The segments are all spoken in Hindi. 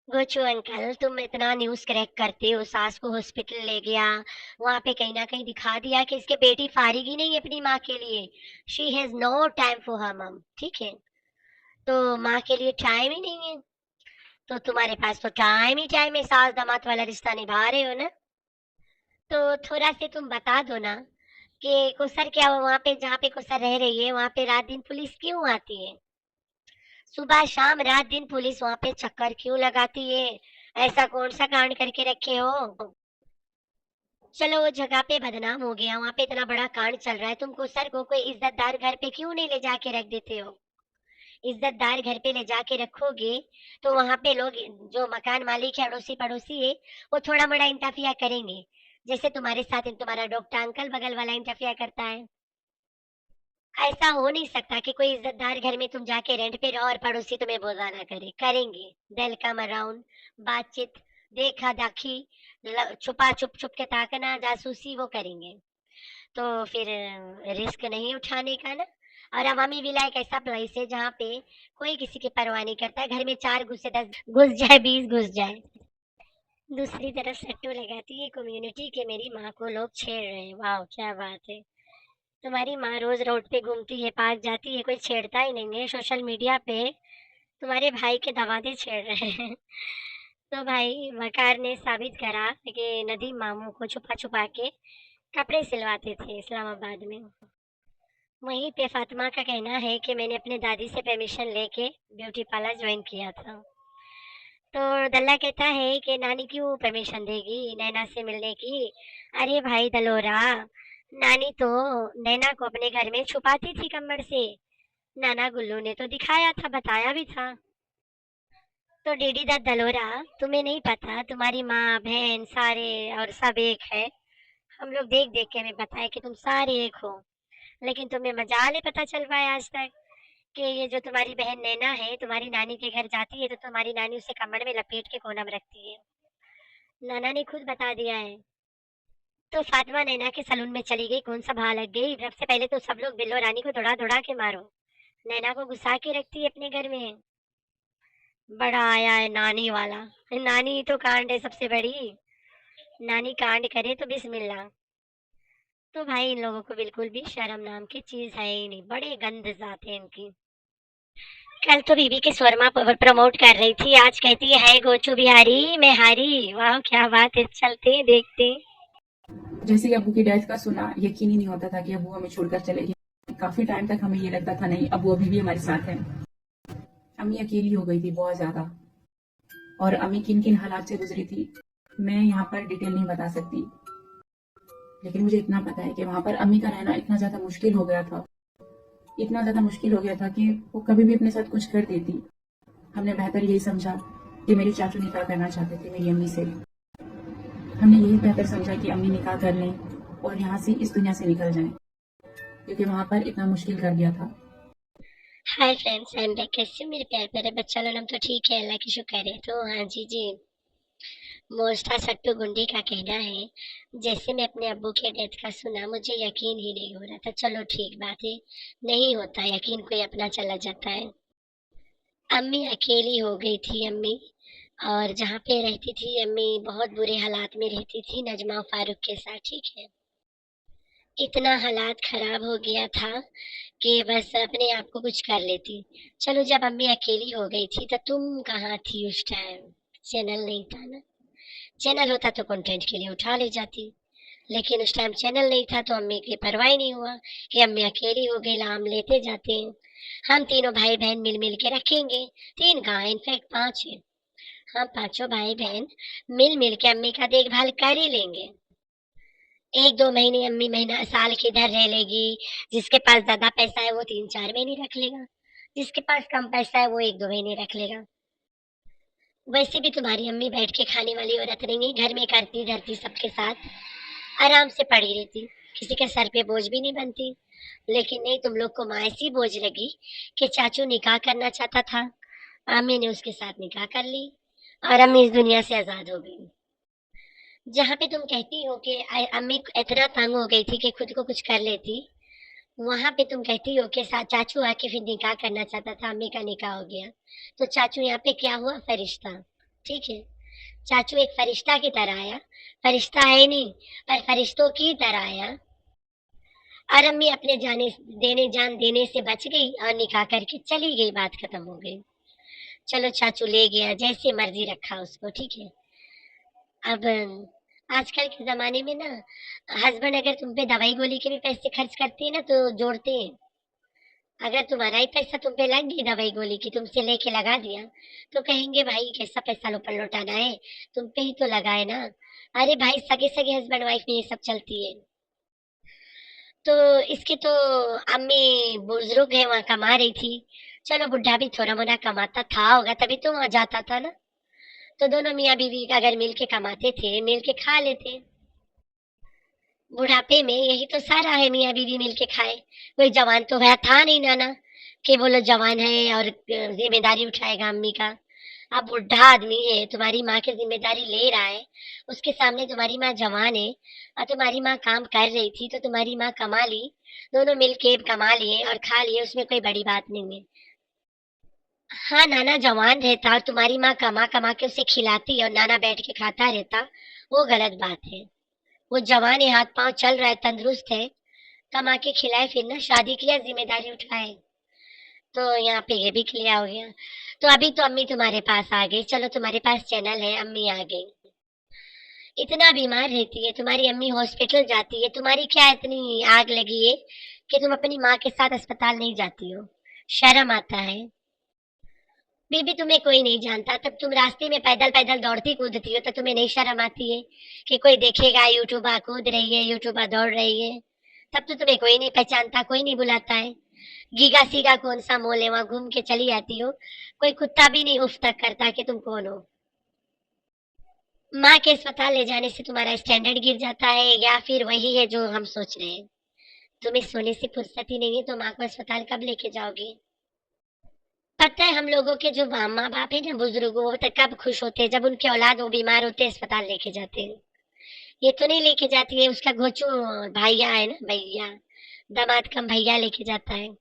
गोचू अंकल, तुम इतना न्यूज़ क्रैक करते हो, सास को हॉस्पिटल ले गया, वहाँ पे कहीं न कहीं दिखा दिया कि इसकी बेटी फारिग ही नहीं है अपनी माँ के लिए। She has no time for her mum, ठीक है? तो माँ के लिए टाइम ही नहीं है, तो तुम्हारे पास तो टाइम है, सास-दामाद वाला रिश्ता निभा रहे हो ना? तो थोड़ा से तुम बता दो ना कि कोसर क्या हुआ वहाँ पे, जहाँ पे कोसर रह रही है, वहाँ पे रात-दिन पुलिस क्यों आती है? सुबह शाम रात दिन पुलिस वहाँ पे चक्कर क्यों लगाती है? ऐसा कौन-सा कांड करके रखे हो? चलो वो जगह पे बदनाम हो गया, वहाँ पे इतना बड़ा कांड चल रहा है, तुम कोसर को कोई इज़्ज़तदार घर पे क्यों नहीं ले जाके रख देते हो? इज़्ज़तदार घर पे ले जाके रखोगे, तो वहाँ पे लोग, जो मकान मालिक है, अड़ोसी-पड़ोसी है, वो थोड़ा-मोड़ा इंटरफियर करेंगे। जैसे तुम्हारे साथ तुम्हारा डॉक्टर अंकल बगल वाला इंटरफियर करता है। ऐसा हो नहीं सकता कि कोई इज़्ज़तदार घर में तुम जाके रेंट पे रहो और पड़ोसी तुम्हें बोज़ा ना करे। करेंगे, they'll come अराउंड, बातचीत, देखा-दाखी, छुपा छुप-छुप के ताकना, जासूसी वो करेंगे। तो फिर रिस्क नहीं उठाने का ना। और अवामी विला एक ऐसा प्लेस है जहाँ पे कोई किसी की परवाह नहीं करता है। घर में 4 घुसे, 10 घुस जाए, 20 घुस जाए। दूसरी तरफ सट्टू लगाती है कम्युनिटी कि मेरी माँ को लोग छेड़ रहे हैं। वाह! क्या बात है। तुम्हारी माँ रोज रोड पे घूमती है, पार्क जाती है, कोई छेड़ता ही नहीं है। सोशल मीडिया पे तुम्हारे भाई के दमादे छेड़ रहे हैं। तो भाई वकार ने साबित करा कि नदीम मामू को छुपा छुपा के कपड़े सिलवाते थे इस्लामाबाद में। वहीं पे फातिमा का कहना है कि मैंने अपने दादी से परमिशन लेके ब्यूटी पार्लर ज्वाइन किया था। तो दल्ला कहता है कि नानी क्यों परमिशन देगी नैना से मिलने की? अरे भाई दलोरा, नानी तो नैना को अपने घर में छुपाती थी कमर से। नाना गुल्लू ने तो दिखाया था, बताया भी था। तो डीडी दा दलोरा, तुम्हें नहीं पता तुम्हारी माँ बहन सारे और सब एक है? हम लोग देख देख के हमें पता है कि तुम सारे एक हो, लेकिन तुम्हें मजाल ही पता चल पाया आज तक कि ये जो तुम्हारी बहन नैना है, तुम्हारी नानी के घर जाती है तो तुम्हारी नानी उसे कमर में लपेट के कोना में रखती है। नाना ने खुद बता दिया है। तो फातिमा नैना के सलून में चली गई, कौन सा भा लग गई? सबसे पहले तो सब लोग बिल्लो रानी को दौड़ा दौड़ा के मारो। नैना को घुसा के रखती है अपने घर में। बड़ा आया है नानी वाला। नानी तो कांड है सबसे बड़ी। नानी कांड करे तो बिस्मिल्लाह। तो भाई इन लोगों को बिल्कुल भी शर्म नाम की चीज है ही नहीं, बड़े गंद जाते हैं इनकी। कल तो बीबी के शोरमा प्रमोट कर रही थी, आज कहती है गोचू बिहारी मैं हारी। वाह क्या बात है, चलते हैं देखते हैं। जैसे ही अब्बू की डेथ का सुना, यकीन ही नहीं होता था कि अब्बू हमें छोड़कर चले गए। काफी टाइम तक हमें ये लगता था नहीं, अब्बू अभी भी हमारे साथ है। अम्मी अकेली हो गई थी बहुत ज्यादा, और अम्मी किन किन हालात से गुजरी थी मैं यहाँ पर डिटेल नहीं बता सकती, लेकिन मुझे इतना पता है कि वहां पर अम्मी का रहना इतना ज्यादा मुश्किल हो गया था, इतना ज्यादा मुश्किल हो गया था कि वो कभी भी अपने साथ कुछ कर देती। हमने बेहतर यही समझा कि मेरे चाचू निकाह करना चाहते थे मेरी अम्मी से। हमने यही बेहतर समझा कि अम्मी निकाह कर लें और यहाँ से, इस दुनिया से निकल जाएं, क्योंकि वहां पर इतना मुश्किल कर दिया था। Hi friends, I am back. कैसे हो मेरे प्यार प्यारे बच्चा लोग? हम तो ठीक है, अल्लाह की शुक्र है। तो हाँ जी जी, मोस्टा सट्टू गुंडी का कहना है, जैसे मैं अपने अब्बू के डेथ का सुना मुझे यकीन ही नहीं हो रहा था। चलो ठीक बात है, नहीं होता यकीन, कोई अपना चला जाता है। अम्मी अकेली हो गई थी अम्मी। और जहाँ पे रहती थी अम्मी, बहुत बुरे हालात में रहती थी नजमा फारूक के साथ, ठीक है? इतना हालात खराब हो गया था कि बस अपने आप को कुछ कर लेती। चलो जब अम्मी अकेली हो गई थी तो तुम कहाँ थी उस टाइम? चैनल नहीं था ना। चैनल होता तो कंटेंट के लिए उठा ले जाती, लेकिन उस टाइम चैनल नहीं था तो अम्मी की परवाह ही नहीं हुआ कि अम्मी अकेली हो गई, लाम लेते जाते हैं। हम तीनों भाई बहन मिल मिल के रखेंगे। तीन कहाँ, इनफैक्ट पांच है। हम पांचों भाई बहन मिल मिल के अम्मी का देखभाल कर ही लेंगे। एक दो महीने अम्मी, महीना साल की इधर रह लेगी। जिसके पास ज्यादा पैसा है वो 3-4 महीने रख लेगा, जिसके पास कम पैसा है वो 1-2 महीने रख लेगा। वैसे भी तुम्हारी अम्मी बैठ के खाने वाली औरत नहीं है, घर में करती धरती सबके साथ आराम से पड़ी रहती, किसी के सर पे बोझ भी नहीं बनती। लेकिन नहीं, तुम लोग को माँ ऐसी बोझ लगी कि चाचू निकाह करना चाहता था, अम्मी ने उसके साथ निकाह कर ली और अम्मी इस दुनिया से आजाद हो गई। जहाँ पे तुम कहती हो कि अम्मी इतना तंग हो गई थी कि खुद को कुछ कर लेती, वहां पे तुम कहती हो कि चाचू आके फिर निकाह करना चाहता था, अम्मी का निकाह हो गया। तो चाचू यहाँ पे क्या हुआ? फरिश्ता। ठीक है। चाचू एक फरिश्ता की तरह आया, फरिश्ता है नहीं पर फरिश्तों की तरह आया, और अम्मी अपने जान देने से बच गई और निकाह करके चली गई, बात खत्म हो गई। चलो चाचू ले गया, जैसे मर्जी रखा उसको, ठीक है। अब आजकल के ज़माने में ना हस्बैंड अगर तुम पे दवाई गोली के भी पैसे खर्च करते हैं ना तो जोड़ते हैं। अगर तुम्हारा ही पैसा तुम पे लग गई दवाई गोली की, तुमसे लेके लगा दिया, तो कहेंगे भाई कैसा पैसा लौटाना है, तुम पे ही तो लगाए ना। अरे भाई सगे सगे हस्बैंड वाइफ में ये सब चलती है। तो इसके तो अम्मी बुजुर्ग है, वहां कमा रही थी। चलो बुढ़ा भी थोड़ा मोड़ा कमाता था होगा तभी तो वहां जाता था ना। तो दोनों मियाँ बीवी अगर मिल के कमाते थे, मिल के खा लेते। बुढ़ापे में यही तो सारा है, मियाँ बीवी मिल के खाए। कोई जवान तो है था नहीं नाना कि बोलो जवान है और जिम्मेदारी उठाएगा अम्मी का। अब बुढ़ा आदमी है, तुम्हारी माँ की जिम्मेदारी ले रहा है, उसके सामने तुम्हारी माँ जवान है और तुम्हारी माँ काम कर रही थी तो तुम्हारी माँ कमा ली, दोनों मिल के कमा लिए और खा लिए, उसमें कोई बड़ी बात नहीं है। हाँ नाना जवान रहता और तुम्हारी माँ कमा कमा के उसे खिलाती और नाना बैठ के खाता रहता, वो गलत बात है। वो जवान है, हाथ पांव चल रहा है, तंदुरुस्त है, कमा के खिलाए फिर ना, शादी किया जिम्मेदारी उठाए। तो यहाँ पे ये भी क्लियर हो गया। तो अभी तो अम्मी तुम्हारे पास आ गई, चलो तुम्हारे पास चैनल है, अम्मी आ गई। इतना बीमार रहती है तुम्हारी अम्मी, हॉस्पिटल जाती है, तुम्हारी क्या इतनी आग लगी है कि तुम अपनी माँ के साथ अस्पताल नहीं जाती हो? शर्म आता है। बीबी तुम्हें कोई नहीं जानता, तब तुम रास्ते में पैदल पैदल दौड़ती कूदती हो तो तुम्हें नहीं शर्म आती है कि कोई देखेगा यूट्यूबर कूद रही है, यूट्यूबर दौड़ रही है? तब तो तुम्हें कोई नहीं पहचानता, कोई नहीं बुलाता है। गीगा सीगा कौन सा मोल है, वहां घूम के चली आती हो, कोई कुत्ता भी नहीं उफ तक करता कि तुम कौन हो। माँ के अस्पताल ले जाने से तुम्हारा स्टैंडर्ड गिर जाता है या फिर वही है जो हम सोच रहे हैं? तुम्हें सोने से फुर्सत ही नहीं है तो माँ को अस्पताल कब लेके जाओगे? पता है हम लोगों के जो माँ बाप है ना बुजुर्ग, वो तक कब खुश होते हैं जब उनके औलाद वो बीमार होते हैं अस्पताल लेके जाते हैं। ये तो नहीं लेके जाती है, उसका घोचू भैया है ना, भैया दामाद कम भैया लेके जाता है।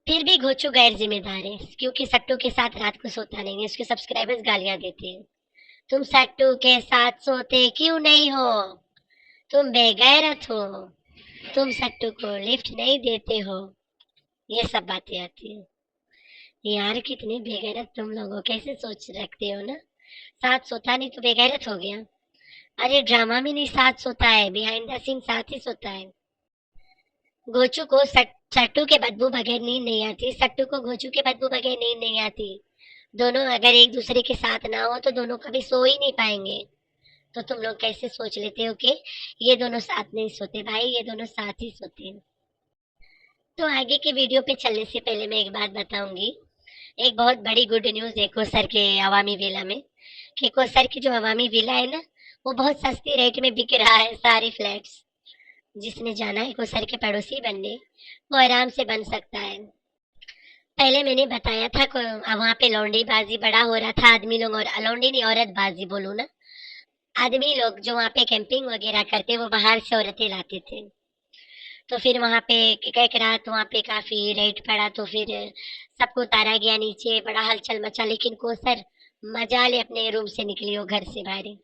फिर भी घोचू गैर जिम्मेदार है क्योंकि सट्टू के साथ रात को सोता नहीं है, उसके सब्सक्राइबर्स गालियां देते हैं। तुम सट्टू के साथ सोते क्यों नहीं हो? तुम बेगैरत हो, तुम सट्टू को लिफ्ट नहीं देते हो, ये सब बातें आती है। यार कितने बेगैरत तुम लोगों, कैसे सोच रखते हो ना। साथ सोता नहीं तो बेगैरत हो गया? अरे ड्रामा में नहीं साथ सोता है, बिहाइंड द सीन साथ ही सोता है। गोचू को सट्टू के बदबू बगैर नींद नहीं आती, सट्टू को गोचू के बदबू बगैर नींद नहीं आती। दोनों अगर एक दूसरे के साथ ना हो तो दोनों कभी सो ही नहीं पाएंगे। तो तुम लोग कैसे सोच लेते हो कि ये दोनों साथ नहीं सोते? भाई ये दोनों साथ ही सोते हैं। तो आगे के वीडियो पे चलने से पहले मैं एक बात बताऊंगी। एक बहुत बड़ी गुड न्यूज है कोसर के अवामी विला में, कि कोसर की जो अवामी विला है ना, वो बहुत सस्ती रेट में बिक रहा है, सारे फ्लैट्स। जिसने जाना है कोसर के पड़ोसी बनने, वो आराम से बन सकता है। पहले मैंने बताया था को वहाँ पे लौंडी बाजी बड़ा हो रहा था, आदमी लोग, और लौंडी नहीं औरत बाजी बोलूँ ना, आदमी लोग जो वहाँ पे कैंपिंग वगैरह करते वो बाहर से औरतें लाते थे। तो फिर वहाँ पे एक रात वहाँ पे काफी रेट पड़ा, तो फिर सबको उतारा गया नीचे, बड़ा हलचल मचा। लेकिन कोसर मजा ले अपने रूम से निकली हो, घर से बाहर,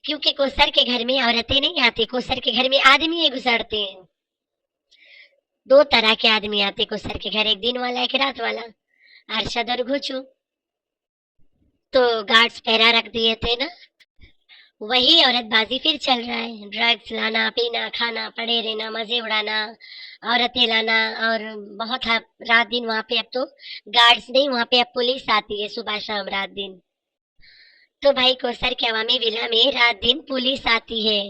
क्योंकि कोसर के घर में औरतें नहीं आती, कोसर के घर में आदमी ही घुसड़ते हैं। दो तरह के आदमी आते कोसर के घर, एक दिन वाला एक रात वाला, अरशद और घुचू। तो गार्ड्स पहरा रख दिए थे ना, वही औरतबाजी फिर चल रहा है, ड्रग्स लाना, पीना, खाना, पड़े रहना, मजे उड़ाना, औरतें लाना। और बहुत रात दिन वहां पे, अब तो गार्ड्स नहीं, वहां पे अब पुलिस आती है सुबह शाम रात दिन। तो भाई कोसर के अवामी विला में रात दिन पुलिस आती है,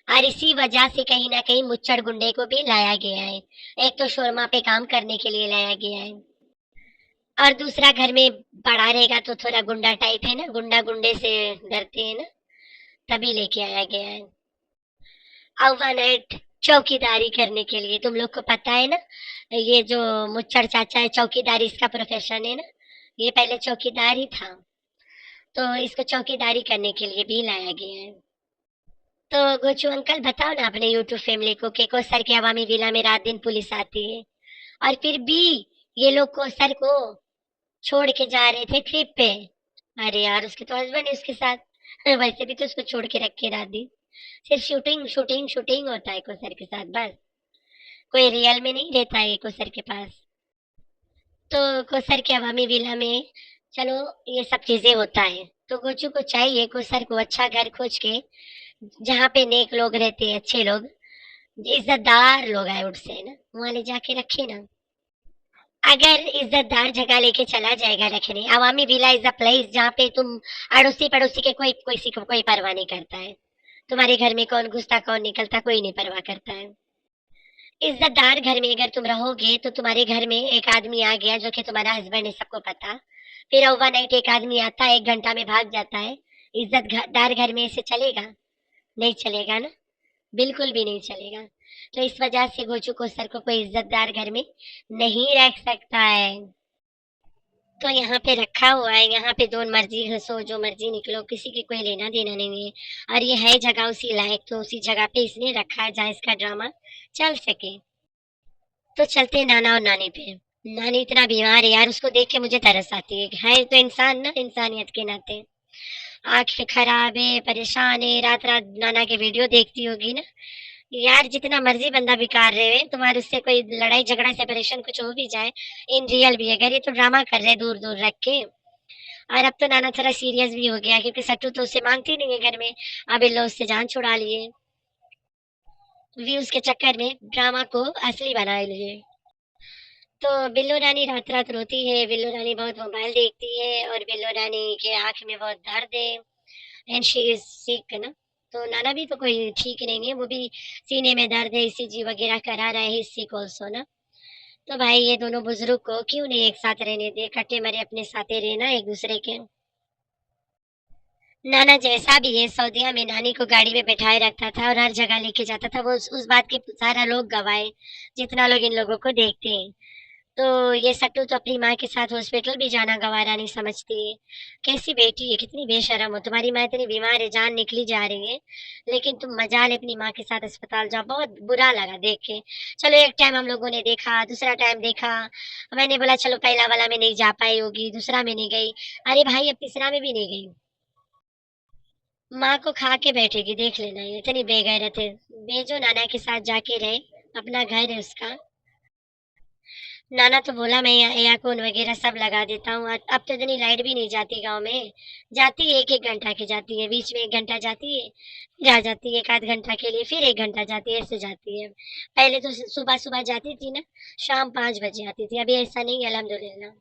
और इसी वजह से कहीं ना कहीं मुच्चड़ गुंडे को भी लाया गया है। एक तो शोरमा पे काम करने के लिए लाया गया है, और दूसरा घर में बड़ा रहेगा तो थोड़ा गुंडा टाइप है ना, गुंडा गुंडे से डरते हैं ना, तभी लेके आया गया है। ओवरनाइट चौकीदारी करने के लिए, तुम लोग को पता है ना, ये जो मुच्चड़ चाचा है चौकीदारी इसका प्रोफेशन है ना, ये पहले चौकीदार ही था, तो इसको चौकीदारी करने के लिए भी लाया गया है। तो गोचू अंकल बताओ ना अपने यूट्यूब फैमिली को कि कोसर के अवामी विला में रात दिन पुलिस आती है, और फिर भी ये लोग कोसर को छोड़ के जा रहे थे ट्रिप पे। अरे यार, उसके तो हस्बैंड है उसके साथ। वैसे भी तो उसको छोड़ के रख के रात दिन। सिर्फ शूटिंग शूटिंग शूटिंग होता है कोसर के साथ, बस। कोई रियल में नहीं रहता है कोसर के पास। तो कोसर के अवामी विला में, चलो, ये सब चीजें होता है। तो गोचू को चाहिए कोसर को अच्छा घर खोज के, जहाँ पे नेक लोग रहते हैं, अच्छे लोग, इज्जतदार लोग आए उठसे ना, वहां ले जाके रखे ना। अगर इज्जतदार जगह लेके चला जाएगा रखने, अवामी विला इज अ प्लेस जहाँ पे तुम अड़ोसी पड़ोसी के कोई किसी को कोई परवाह नहीं करता है। तुम्हारे घर में कौन घुसता कौन निकलता कोई नहीं परवाह करता है। इज्जतदार घर में अगर तुम रहोगे तो तुम्हारे घर में एक आदमी आ गया जो कि तुम्हारा हस्बैंड है, सबको पता। फिर ओवरनाइट एक आदमी आता है, 1 घंटा में भाग जाता है। इज्जतदार घर में ऐसे चलेगा? नहीं चलेगा ना, बिल्कुल भी नहीं चलेगा। तो इस वजह से गोचू को सर को कोई इज्जतदार घर में नहीं रख सकता है। तो यहाँ पे रखा हुआ है, यहाँ पे जो मर्जी घसो जो मर्जी निकलो, किसी की कोई लेना देना नहीं है। और ये है जगह उसी लायक, तो उसी जगह पे इसने रखा है जहाँ इसका ड्रामा चल सके। तो चलते हैं नाना और नानी पे। नानी इतना बीमार है यार, उसको देख के मुझे तरस आती है तो इंसान ना, इंसानियत के नाते। आंख खराब है, परेशान है, रात रात नाना के वीडियो देखती होगी ना। यार जितना मर्जी बंदा बेकार रहे, तुम्हारे उससे कोई लड़ाई झगड़ा सेपरेशन कुछ हो भी जाए, इन रियल भी, अगर ये तो ड्रामा कर रहे दूर दूर रख के। और अब तो नाना थोड़ा सीरियस भी हो गया, क्योंकि सट्टू तो उसे मांगती नहीं है घर में। अब इन लोग उससे जान छुड़ा लिए, व्यूज के चक्कर में ड्रामा को असली बना लिए। तो बिल्लू रानी रात रात रोती है, बिल्लू रानी बहुत मोबाइल देखती है, और बिल्लू रानी के आंख में बहुत दर्द है, एंड शी इज सिक ना। तो नाना भी तो कोई ठीक नहीं है, वो भी सीने में दर्द है, ईसीजी वगैरह करा रहा है, सिक ऑल्सो ना। तो भाई ये दोनों बुजुर्ग को क्यों नहीं एक साथ रहने दे, कट्टे मरे अपने साथे रहना एक दूसरे के। नाना जैसा भी है, सऊदीया में नानी को गाड़ी में बैठाए रखता था और हर जगह लेके जाता था, वो उस बात के सारा लोग गवाए, जितना लोग इन लोगों को देखते हैं। तो ये सट्टू तो अपनी माँ के साथ हॉस्पिटल भी जाना गवारा नहीं समझती है। कैसी बेटी है, कितनी बेशर्म हो, तुम्हारी माँ इतनी बीमार है, जान निकली जा रही है, लेकिन तुम मजाल अपनी माँ के साथ अस्पताल जाओ। बहुत बुरा लगा देख के। चलो एक टाइम हम लोगों ने देखा, दूसरा टाइम देखा, मैंने बोला चलो पहला वाला में नहीं जा पाई होगी, दूसरा में नहीं गई। अरे भाई अब तीसरा में भी नहीं गई। माँ को खा के बैठेगी, देख लेना, ये इतनी बेगैरत है। भेजो नाना के साथ जाके रहे, अपना घर है उसका। नाना तो बोला मैं एयरकॉन वगैरह सब लगा देता हूँ। अब तो इतनी लाइट भी नहीं जाती गांव में। जाती है 1-1 घंटा की जाती है, बीच में 1 घंटा जाती है, फिर आ जाती है 1 आध घंटा के लिए, फिर 1 घंटा जाती है, ऐसे जाती है। पहले तो सुबह सुबह जाती थी ना, शाम 5 बजे आती थी, अभी ऐसा नहीं है अल्हम्दुलिल्लाह।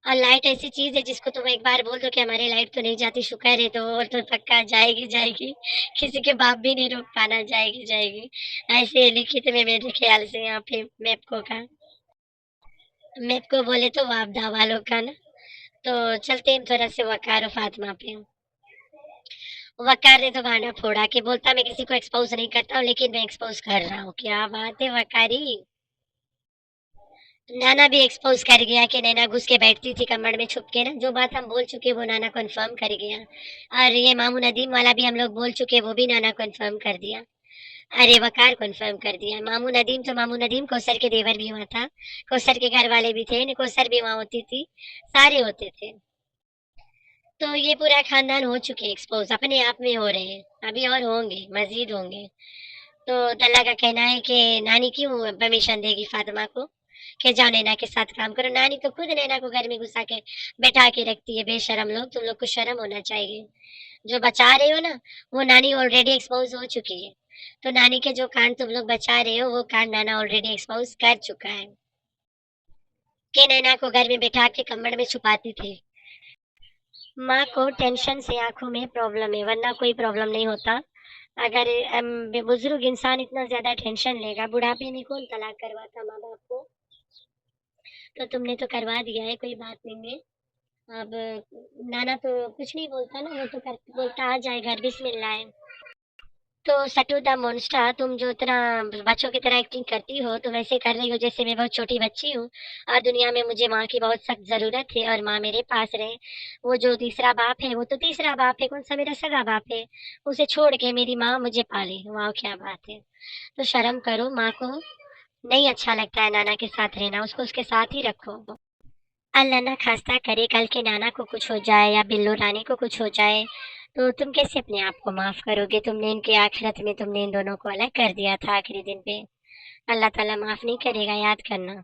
और लाइट ऐसी चीज है जिसको तुम एक बार बोल दो कि हमारी लाइट तो नहीं जाती, शुक्र है, तो वो तो पक्का जाएगी जाएगी। किसी के बाप भी नहीं रोक पाना, जाएगी जाएगी। ऐसे लिखित में मेरे ख्याल से यहाँ पे मैपको का, मैपको बोले तो वापदा वालों का ना। तो चलते हैं थोड़ा से वकार और फातिमा पे। वकार ने तो भांडा फोड़ा कि बोलता मैं किसी को एक्सपोज नहीं करता हूँ, लेकिन मैं एक्सपोज कर रहा हूँ। क्या बात है वकारी। नाना भी एक्सपोज कर गया कि नैना घुस के बैठती थी कमर में छुप के ना, जो बात हम बोल चुके वो नाना कंफर्म कर गया। और ये मामू नदीम वाला भी हम लोग बोल चुके, वो भी नाना कंफर्म कर दिया। अरे वकार कंफर्म कर दिया। मामू नदीम तो मामू नदीम कौसर के देवर भी वहाँ था, कौसर के घर वाले भी थे, कौसर भी वहाँ होती थी, सारे होते थे। तो ये पूरा खानदान हो चुके एक्सपोज, अपने आप में हो रहे हैं, अभी और होंगे, मजीद होंगे। तो दल्ला का कहना है कि नानी क्यों परमिशन देगी फातिमा को कि जाओ नैना के साथ काम करो। नानी तो खुद नैना को घर में घुसा के बैठा के रखती है। बेशरम लोग, तुम लोग को शर्म होना चाहिए। जो बचा रहे हो ना, वो नानी ऑलरेडी एक्सपोज हो चुकी है। तो नानी के जो कांड तुम लोग बचा रहे हो, वो कांड नाना ऑलरेडी एक्सपोज कर चुका है कि नैना को घर में बैठा के कमर में छुपाती थी। माँ को टेंशन से आंखों में प्रॉब्लम है, वरना कोई प्रॉब्लम नहीं होता। अगर बुजुर्ग इंसान इतना ज्यादा टेंशन लेगा, बुढ़ापे में कौन तलाक करवाता माँ बाप को। तो तुमने तो करवा दिया है, कोई बात नहीं है। अब नाना तो कुछ नहीं बोलता ना, वो तो बोलता आ जाए घर, बिस्मिल्लाह है। तो सटू द मोन्स्टर, तुम जो इतना बच्चों की तरह एक्टिंग करती हो, तुम ऐसे कर रही हो जैसे मैं बहुत छोटी बच्ची हूँ, और दुनिया में मुझे माँ की बहुत सख्त जरूरत है और माँ मेरे पास रहे। वो जो तीसरा बाप है, वो तो तीसरा बाप है, कौन सा मेरा सगा बाप है। उसे छोड़ के मेरी माँ मुझे पाले, वाह क्या बात है। तो शर्म करो, माँ को नहीं अच्छा लगता है नाना के साथ रहना, उसको उसके साथ ही रखो। अल्लाह ना खास्ता करे कल के नाना को कुछ हो जाए या बिल्लू रानी को कुछ हो जाए, तो तुम कैसे अपने आप को माफ़ करोगे? तुमने इनके आखिरत में तुमने इन दोनों को अलग कर दिया था आखिरी दिन पे। अल्लाह ताला माफ़ नहीं करेगा, याद करना।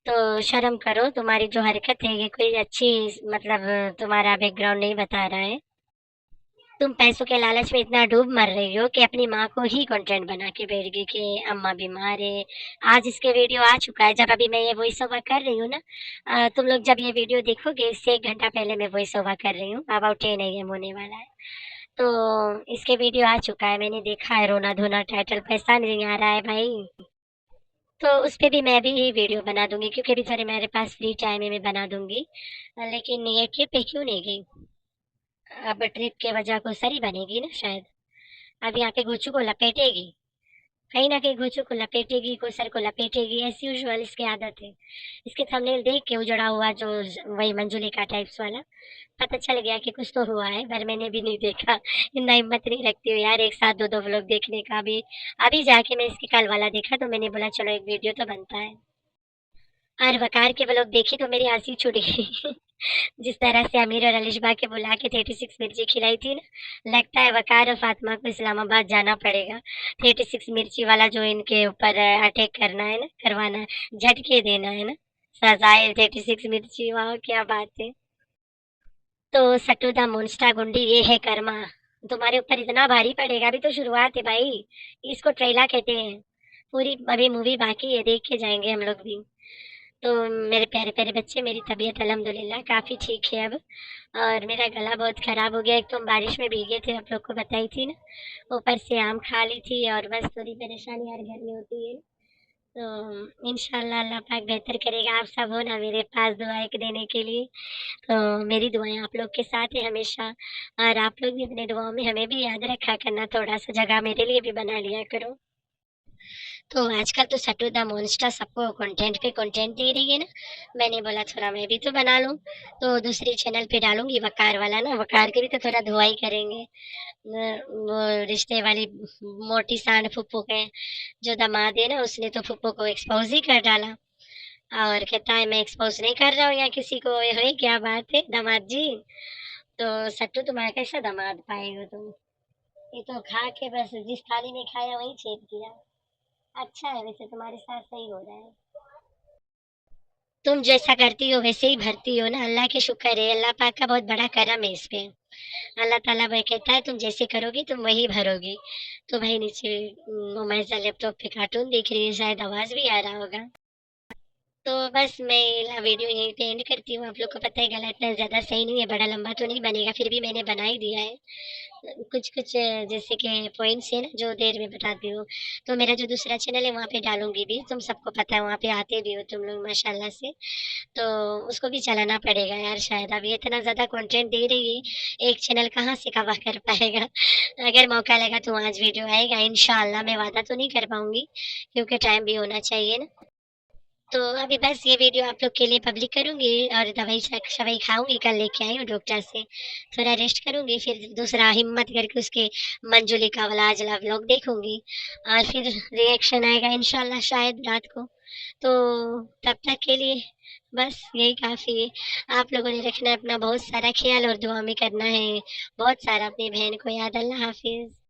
तो शर्म करो, तुम्हारी जो हरकत है ये कोई अच्छी मतलब तुम्हारा बैकग्राउंड नहीं बता रहा है। तुम पैसों के लालच में इतना डूब मर रही हो कि अपनी माँ को ही कंटेंट बना के बैठ गई कि अम्मा बीमार है। आज इसके वीडियो आ चुका है, जब अभी मैं ये वॉइस ओवर कर रही हूँ ना, तुम लोग जब ये वीडियो देखोगे इससे 1 घंटा पहले मैं वॉइस ओवर कर रही हूँ, अबाउट 10 AM होने वाला है। तो इसके वीडियो आ चुका है, मैंने देखा है, रोना-धोना टाइटल पैसा नहीं आ रहा है भाई। तो उस पे भी मैं भी वीडियो बना दूँगी क्योंकि अभी थोड़े मेरे पास फ्री टाइम है, मैं बना दूँगी। लेकिन ये ट्रिप पे क्यों नहीं गई? अब ट्रिप के वजह को सरी बनेगी ना शायद। अब यहाँ पे घुच्चू को लपेटेगी, कहीं न कहीं घुच्चू को लपेटेगी, कोई सर को लपेटेगी, एज़ यूजुअल इसकी आदत है। इसके थंबनेल देख के उजड़ा हुआ जो वही मंजुलिका टाइप्स वाला, पता चल गया कि कुछ तो हुआ है, पर मैंने भी नहीं देखा। इतना हिम्मत नहीं रखती हूँ यार एक साथ 2-2 व्लॉग देखने का भी। अभी जाके मैं इसके कल वाला देखा तो मैंने बोला चलो एक वीडियो तो बनता है। और वकार के व्लॉग देखी तो मेरी हँसी छूट गई। जिस तरह से अमीर और अलिशबा के बुला के 36 मिर्ची खिलाई थी ना, लगता है वकार और फातिमा को इस्लामाबाद जाना पड़ेगा। 36 मिर्ची वाला जो इनके ऊपर अटैक करना है ना, करवाना है, झटके देना है ना, सजाए 36 मिर्ची, वाह क्या बात है। तो सट्टू द मोन्स्टा गुंडी ये है कर्मा, तुम्हारे ऊपर इतना भारी पड़ेगा, अभी तो शुरुआत है भाई, इसको ट्रेला कहते हैं। पूरी अभी मूवी बाकी है, देख के जाएंगे हम लोग भी। तो मेरे प्यारे प्यारे बच्चे, मेरी तबीयत अल्हम्दुलिल्लाह काफ़ी ठीक है अब। और मेरा गला बहुत ख़राब हो गया, एक तो हम बारिश में भीगे थे, आप लोग को बताई थी ना, ऊपर से आम खा ली थी और बस थोड़ी परेशानी हर घर में होती है। तो इंशाल्लाह अल्लाह पाक बेहतर करेगा, आप सब हो ना मेरे पास दुआएं देने के लिए। तो मेरी दुआएं आप लोग के साथ है हमेशा, और आप लोग भी अपने दुआओं में हमें भी याद रखा करना, थोड़ा सा जगह मेरे लिए भी बना लिया करो। तो आजकल तो सट्टू द मॉन्स्टर सबको कंटेंट पे कंटेंट दे रही है ना, मैंने बोला थोड़ा मैं भी तो बना लूँ। तो दूसरे चैनल पे डालूंगी वकार वाला ना, वकार के भी तो थोड़ा धुआई करेंगे। वो रिश्ते वाली मोटी सांड फुप्पो के जो दामाद है ना, उसने तो फुप्पो को एक्सपोज ही कर डाला। और कहता है मैं एक्सपोज नहीं कर रहा हूँ या किसी को, ये है क्या बात है दामाद जी। तो सट्टू तुम्हारा कैसा दामाद पाएगा तुम, ये तो खा के बस जिस थाली में खाया वही छेद किया। अच्छा है, वैसे तुम्हारे साथ सही हो रहा है। तुम जैसा करती हो वैसे ही भरती हो ना, अल्लाह के शुक्र है, अल्लाह पाक का बहुत बड़ा करम है इस पे। अल्लाह ताला भाई कहता है तुम जैसे करोगी तुम वही भरोगी। तो भाई नीचे मोमाइजा लैपटॉप पे कार्टून देख रही है, शायद आवाज भी आ रहा होगा। तो बस मैं वीडियो यहीं पे एंड करती हूँ, आप लोग को पता है गला इतना ज़्यादा सही नहीं है, बड़ा लंबा तो नहीं बनेगा, फिर भी मैंने बना ही दिया है। कुछ कुछ जैसे कि पॉइंट्स है ना जो देर में बताती हूँ। तो मेरा जो दूसरा चैनल है वहाँ पे डालूंगी भी, तुम सबको पता है वहाँ पे आते भी हो तुम लोग माशाल्लाह से। तो उसको भी चलाना पड़ेगा यार, शायद अभी इतना ज़्यादा कंटेंट दे रही है, एक चैनल कहाँ से कवर कर पाएगा। अगर मौका लगा तो आज वीडियो आएगा इंशाल्लाह, मैं वादा तो नहीं कर पाऊंगी क्योंकि टाइम भी होना चाहिए ना। तो अभी बस ये वीडियो आप लोग के लिए पब्लिक करूँगी और दवाई शवाई खाऊँगी, कल लेके आई हूँ डॉक्टर से। थोड़ा रेस्ट करूँगी, फिर दूसरा हिम्मत करके उसके मंजुलिका वाला आज वाला व्लॉग देखूँगी और फिर रिएक्शन आएगा इंशाल्लाह शायद रात को। तो तब तक के लिए बस यही काफ़ी है। आप लोगों ने रखना है अपना बहुत सारा ख्याल और दुआ में करना है बहुत सारा अपनी बहन को याद। अल्लाह हाफ़िज़।